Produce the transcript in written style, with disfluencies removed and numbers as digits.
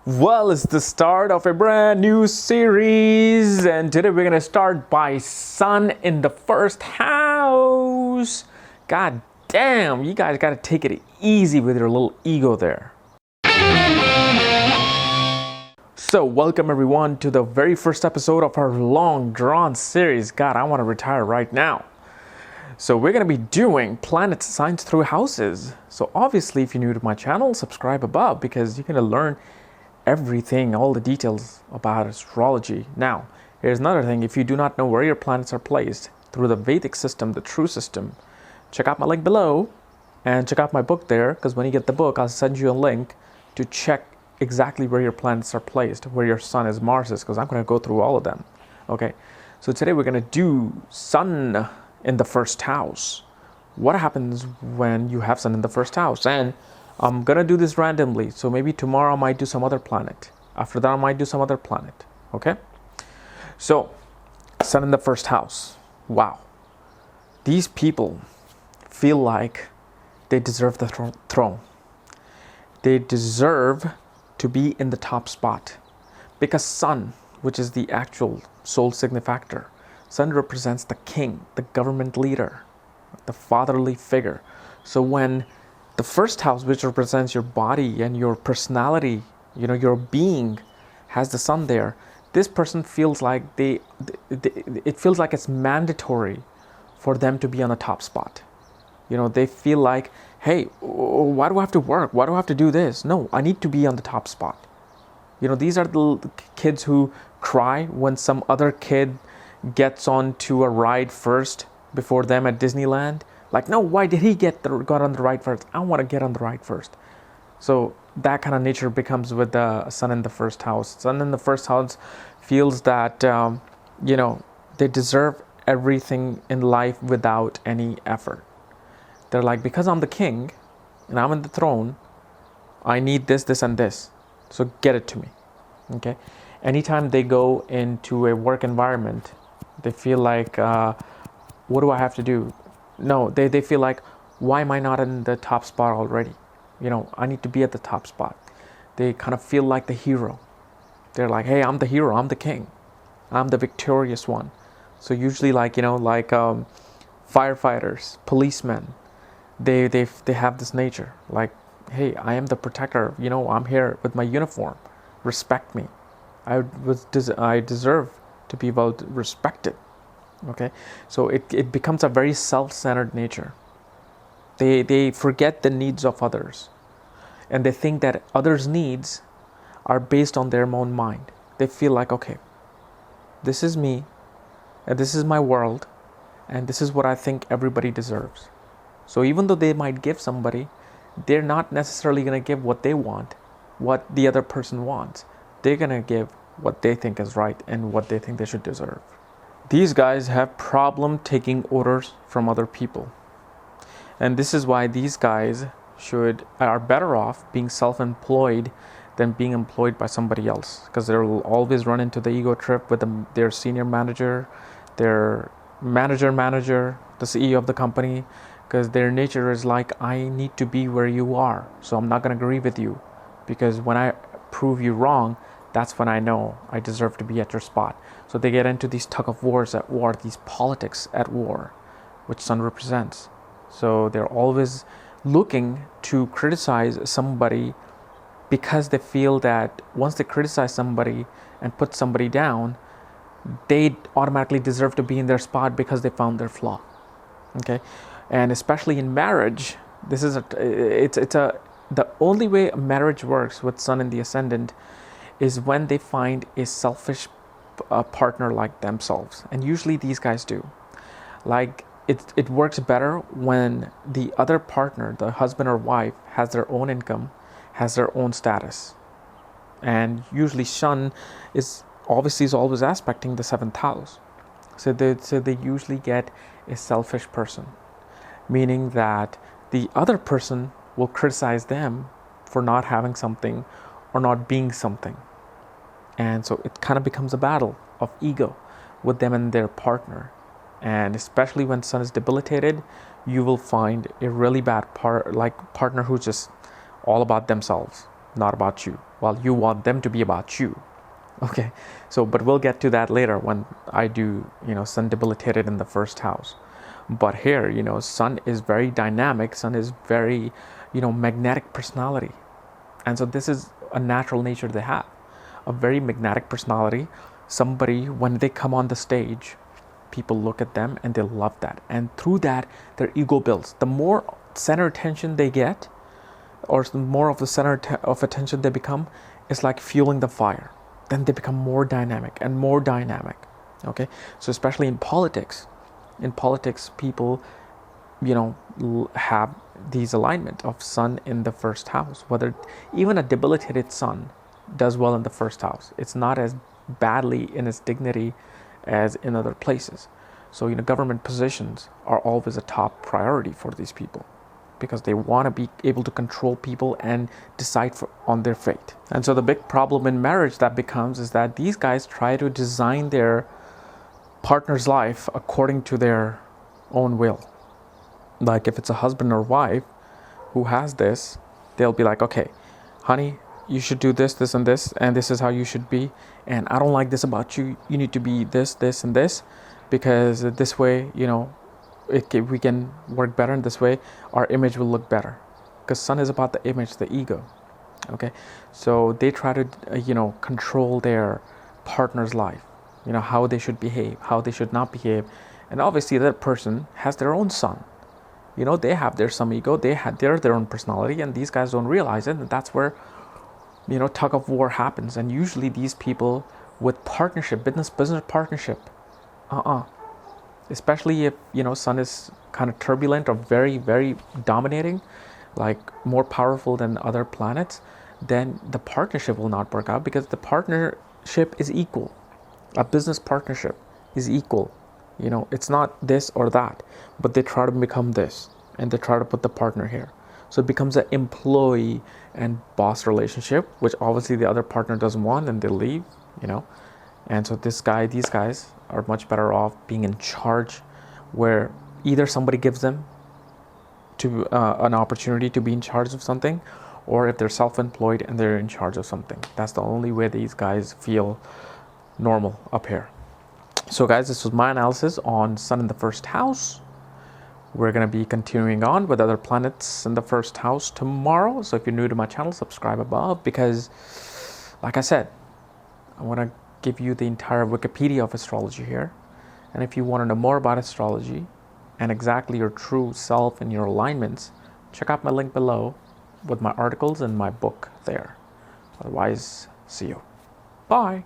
Well, it's the start of a brand new series, and today we're gonna start by Sun in the first house. God damn, you guys gotta take it easy with your little ego there. So, welcome everyone to the very first episode of our long drawn series. God, I wanna retire right now. So we're going to be doing planet science through houses. So obviously, if you're new to my channel, subscribe above because you're going to learn everything, all the details about astrology. Now, here's another thing. If you do not know where your planets are placed through the Vedic system, the true system, check out my link below and check out my book there, because when you get the book, I'll send you a link to check exactly where your planets are placed, where your sun is, Mars is, because I'm going to go through all of them. Okay, so today we're going to do Sun in the first house. What happens when you have Sun in the first house? And I'm gonna do this randomly, so maybe tomorrow I might do some other planet, after that I might do some other planet. Okay, so Sun in the first house. Wow, these people feel like they deserve the throne. They deserve to be in the top spot, because Sun, which is the actual soul signifactor, Sun represents the king, the government leader, the fatherly figure. So when the first house, which represents your body and your personality, your being, has the Sun there, this person feels like it feels like it's mandatory for them to be on the top spot. They feel like, hey, why do I have to work? Why do I have to do this? No, I need to be on the top spot. These are the kids who cry when some other kid gets onto a ride first before them at Disneyland. Like, no, why did he got on the ride first? I want to get on the ride first. So that kind of nature becomes with the Sun in the first house. Sun in the first house feels that they deserve everything in life without any effort. They're like, because I'm the king and I'm in the throne, I need this, this, and this. So get it to me. Okay. Anytime they go into a work environment, they feel like, what do I have to do? No, they feel like, why am I not in the top spot already? I need to be at the top spot. They kind of feel like the hero. They're like, hey, I'm the hero, I'm the king, I'm the victorious one. So usually firefighters, policemen, they have this nature. Like, hey, I am the protector, I'm here with my uniform. Respect me. I deserve to be well respected. Okay, so it becomes a very self-centered nature. They forget the needs of others, and they think that others' needs are based on their own mind. They feel like, okay, this is me, and this is my world, and this is what I think everybody deserves. So even though they might give somebody, they're not necessarily going to give what they want, what the other person wants. They're going to give what they think is right and what they think they should deserve. These guys have problem taking orders from other people. And this is why these guys are better off being self-employed than being employed by somebody else, because they'll always run into the ego trip with their senior manager, their manager, the CEO of the company, because their nature is like, I need to be where you are, so I'm not going to agree with you, because when I prove you wrong, that's when I know I deserve to be at your spot. So they get into these tug of wars at war, these politics at war, which Sun represents. So they're always looking to criticize somebody, because they feel that once they criticize somebody and put somebody down, they automatically deserve to be in their spot because they found their flaw. Okay, and especially in marriage, the only way a marriage works with Sun in the ascendant is when they find a selfish partner like themselves, and usually these guys do. Like, it works better when the other partner, the husband or wife, has their own income, has their own status, and usually Sun is always aspecting the 7th house. So they usually get a selfish person, meaning that the other person will criticize them for not having something or not being something. And so it kind of becomes a battle of ego with them and their partner. And especially when Sun is debilitated, you will find a really bad partner who's just all about themselves, not about you. while you want them to be about you. Okay, so but we'll get to that later when I do, Sun debilitated in the first house. But here, Sun is very dynamic. Sun is very, magnetic personality. And so this is a natural nature they have, a very magnetic personality. Somebody, when they come on the stage, people look at them and they love that. And through that, their ego builds. The more center attention they get, or the more of the center of attention they become, it's like fueling the fire. Then they become more dynamic and more dynamic. Okay, so especially in politics, people, have these alignment of Sun in the first house. Whether even a debilitated Sun does well in the first house, it's not as badly in its dignity as in other places. So government positions are always a top priority for these people, because they want to be able to control people and decide on their fate. And so the big problem in marriage that becomes is that these guys try to design their partner's life according to their own will. Like if it's a husband or wife who has this, they'll be like, okay, honey, you should do this, this, and this is how you should be. And I don't like this about you. You need to be this, this, and this, because this way, we can work better in this way. Our image will look better, because Sun is about the image, the ego. Okay, so they try to control their partner's life, how they should behave, how they should not behave. And obviously that person has their own Sun. They have some ego, they're their own personality, and these guys don't realize it. And that's where tug of war happens. And usually these people with partnership, business partnership, especially if Sun is kind of turbulent or very, very dominating, like more powerful than other planets, then the partnership will not work out, because the partnership is equal. A business partnership is equal. It's not this or that, but they try to become this, and they try to put the partner here. So it becomes an employee and boss relationship, which obviously the other partner doesn't want, and they leave, And so these guys are much better off being in charge, where either somebody gives them to an opportunity to be in charge of something, or if they're self-employed and they're in charge of something. That's the only way these guys feel normal up here. So guys, this was my analysis on Sun in the first house. We're going to be continuing on with other planets in the first house tomorrow. So if you're new to my channel, subscribe above, because like I said, I want to give you the entire Wikipedia of astrology here. And if you want to know more about astrology and exactly your true self and your alignments, check out my link below with my articles and my book there. Otherwise, see you. Bye.